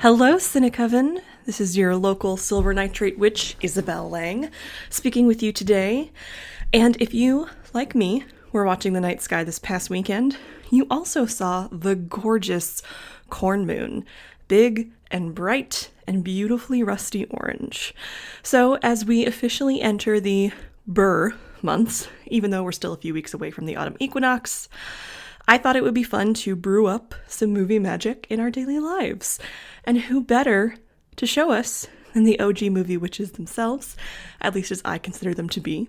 Hello, Cinecoven. This is your local Silver Nitrate Witch, Isabelle Lang, speaking with you today. And if you, like me, were watching the night sky this past weekend, you also saw the gorgeous corn moon, big and bright and beautifully rusty orange. So as we officially enter the Burr months, even though we're still a few weeks away from the autumn equinox, I thought it would be fun to brew up some movie magic in our daily lives. And who better to show us than the OG movie witches themselves, at least as I consider them to be,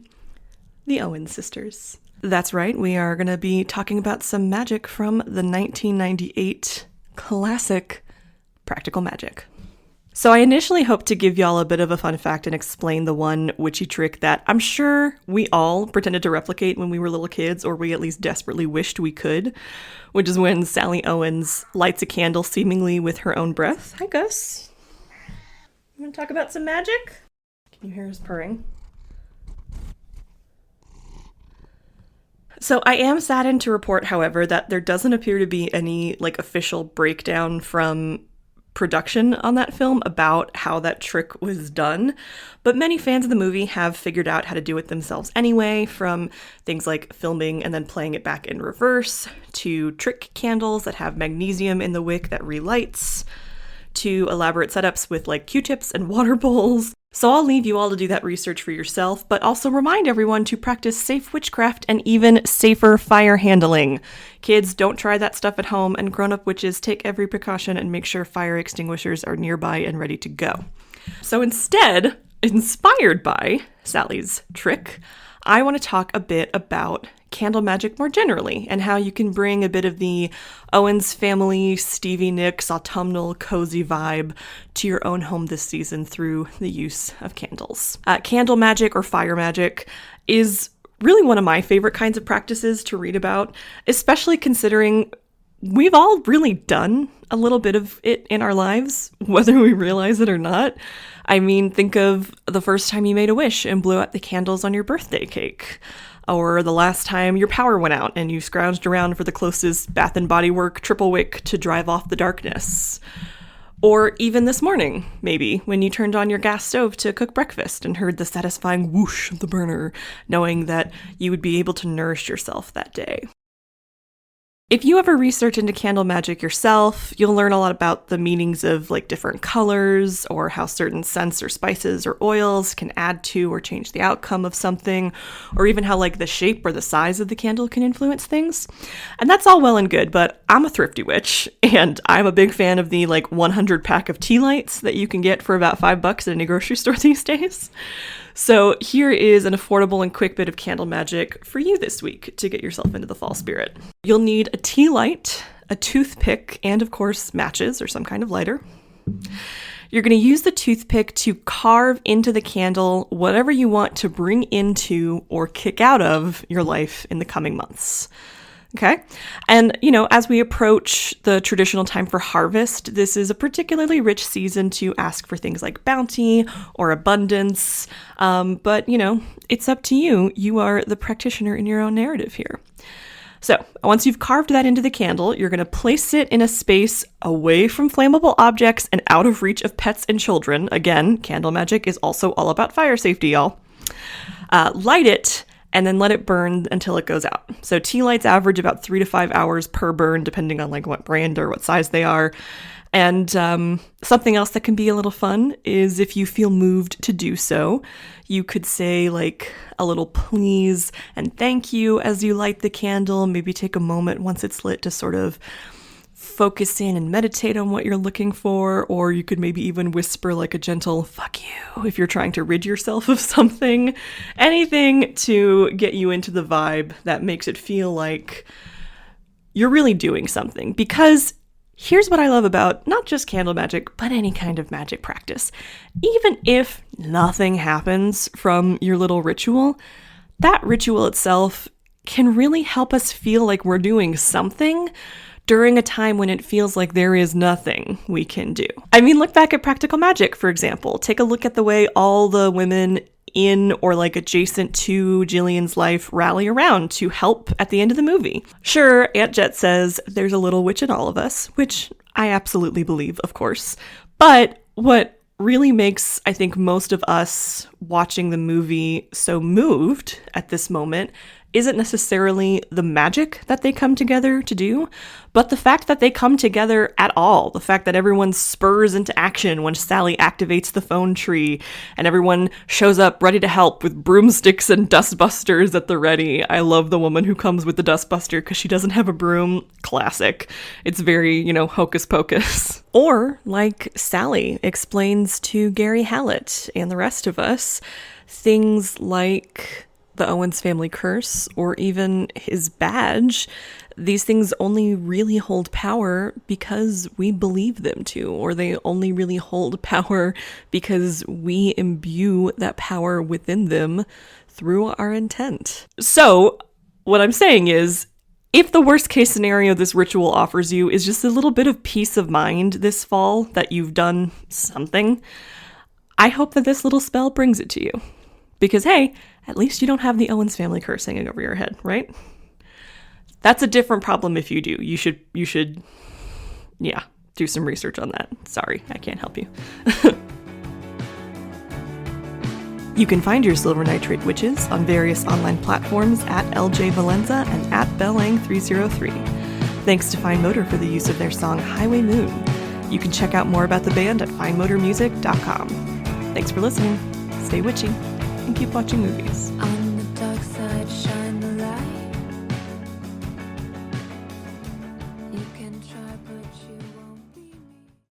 the Owens Sisters. That's right, we are going to be talking about some magic from the 1998 classic Practical Magic. So I initially hoped to give y'all a bit of a fun fact and explain the one witchy trick that I'm sure we all pretended to replicate when we were little kids, or we at least desperately wished we could, which is when Sally Owens lights a candle seemingly with her own breath. Hi, Gus. You want to talk about some magic? Can you hear us purring? So I am saddened to report, however, that there doesn't appear to be any official breakdown from production on that film about how that trick was done, but many fans of the movie have figured out how to do it themselves anyway, from things like filming and then playing it back in reverse, to trick candles that have magnesium in the wick that relights, to elaborate setups with Q-tips and water bowls. So I'll leave you all to do that research for yourself, but also remind everyone to practice safe witchcraft and even safer fire handling. Kids, don't try that stuff at home, and grown-up witches, take every precaution and make sure fire extinguishers are nearby and ready to go. So instead, inspired by Sally's trick, I want to talk a bit about candle magic more generally, and how you can bring a bit of the Owens family, Stevie Nicks, autumnal, cozy vibe to your own home this season through the use of candles. Candle magic or fire magic is really one of my favorite kinds of practices to read about, especially considering we've all really done a little bit of it in our lives, whether we realize it or not. I mean, think of the first time you made a wish and blew out the candles on your birthday cake. Or the last time your power went out and you scrounged around for the closest Bath & Body Works triple wick to drive off the darkness. Or even this morning, maybe, when you turned on your gas stove to cook breakfast and heard the satisfying whoosh of the burner, knowing that you would be able to nourish yourself that day. If you ever research into candle magic yourself, you'll learn a lot about the meanings of different colors, or how certain scents or spices or oils can add to or change the outcome of something, or even how the shape or the size of the candle can influence things. And that's all well and good, but I'm a thrifty witch, and I'm a big fan of the 100 pack of tea lights that you can get for about $5 at any grocery store these days. So here is an affordable and quick bit of candle magic for you this week to get yourself into the fall spirit. You'll need a tea light, a toothpick, and of course matches or some kind of lighter. You're going to use the toothpick to carve into the candle whatever you want to bring into or kick out of your life in the coming months. Okay. And, as we approach the traditional time for harvest, this is a particularly rich season to ask for things like bounty or abundance. But, it's up to you. You are the practitioner in your own narrative here. So once you've carved that into the candle, you're going to place it in a space away from flammable objects and out of reach of pets and children. Again, candle magic is also all about fire safety, y'all. Light it, and then let it burn until it goes out. So tea lights average about 3 to 5 hours per burn, depending on what brand or what size they are. And something else that can be a little fun is if you feel moved to do so, you could say a little please and thank you as you light the candle. Maybe take a moment once it's lit to sort of focus in and meditate on what you're looking for, or you could maybe even whisper a gentle fuck you if you're trying to rid yourself of something. Anything to get you into the vibe that makes it feel like you're really doing something. Because here's what I love about not just candle magic, but any kind of magic practice. Even if nothing happens from your little ritual, that ritual itself can really help us feel like we're doing something during a time when it feels like there is nothing we can do. I mean, look back at Practical Magic, for example. Take a look at the way all the women in or adjacent to Jillian's life rally around to help at the end of the movie. Sure, Aunt Jet says there's a little witch in all of us, which I absolutely believe, of course. But what really makes, I think, most of us watching the movie so moved at this moment isn't necessarily the magic that they come together to do, but the fact that they come together at all. The fact that everyone spurs into action when Sally activates the phone tree and everyone shows up ready to help with broomsticks and dustbusters at the ready. I love the woman who comes with the dustbuster because she doesn't have a broom. Classic. It's very, hocus pocus. Or, like Sally explains to Gary Hallett and the rest of us, things like the Owens family curse, or even his badge, these things only really hold power because we believe them to, or they only really hold power because we imbue that power within them through our intent. So, what I'm saying is, if the worst case scenario this ritual offers you is just a little bit of peace of mind this fall that you've done something, I hope that this little spell brings it to you. Because, hey, at least you don't have the Owens family curse hanging over your head, right? That's a different problem if you do. You should, do some research on that. Sorry, I can't help you. You can find your Silver Nitrate Witches on various online platforms at LJ Valenza and at Bellang303. Thanks to Fine Motor for the use of their song Highway Moon. You can check out more about the band at finemotormusic.com. Thanks for listening. Stay witchy and keep watching movies.